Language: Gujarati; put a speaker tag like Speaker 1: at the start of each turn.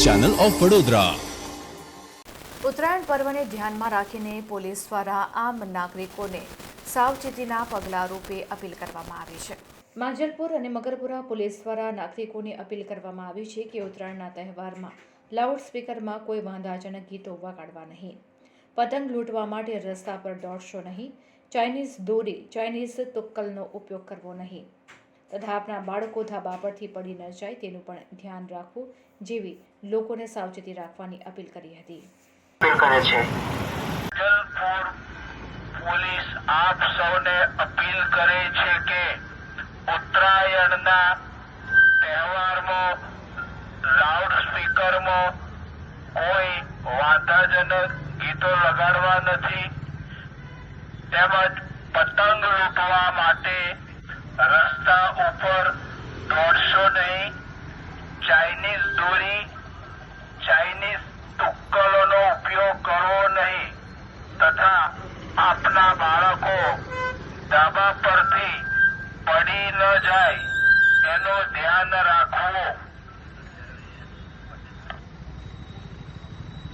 Speaker 1: Channel of Vadodara.
Speaker 2: ઉત્તરાયણ પર્વને ધ્યાનમાં રાખીને પોલીસ દ્વારા આમ નાગરિકોને સાવચેતીના પગલાં રૂપે અપીલ કરવામાં આવી છે। માંજલપુર અને મગરપુરા પોલીસ દ્વારા નાગરિકોને અપીલ કરવામાં આવી છે કે ઉત્તરાયણના તહેવારમાં લાઉડ સ્પીકરમાં કોઈ વાંધાજનક ગીતો વગાડવા નહીં, પતંગ લૂંટવા માટે રસ્તા પર દોડશો નહીં, ચાઇનીઝ દોરી ચાઇનીઝ તુક્કલનો ઉપયોગ કરવો નહીં તથા આપણા બાળકો ધાબા પરથી પડી ન જાય તેનું પણ ધ્યાન રાખવું જેવી લોકોને સાવચેતી રાખવાની અપીલ કરી હતી।
Speaker 3: માંજલપુર પોલીસ આપ સૌને અપીલ કરે છે કે ઉત્તરાયણના તહેવારમાં લાઉડ સ્પીકરમાં કોઈ વાંધાજનક ગીતો લગાડવા નથી તેમજ પતંગ લૂંટવા માટે રસ્તા ઉપર દોડશો નહીં, ચાઇનીઝ દોરી ચાઇનીઝ તુક્કલોનો ઉપયોગ કરવો નહીં તથા આપના બાળકો ધાબા પરથી પડી ન જાય એનું ધ્યાન રાખવું।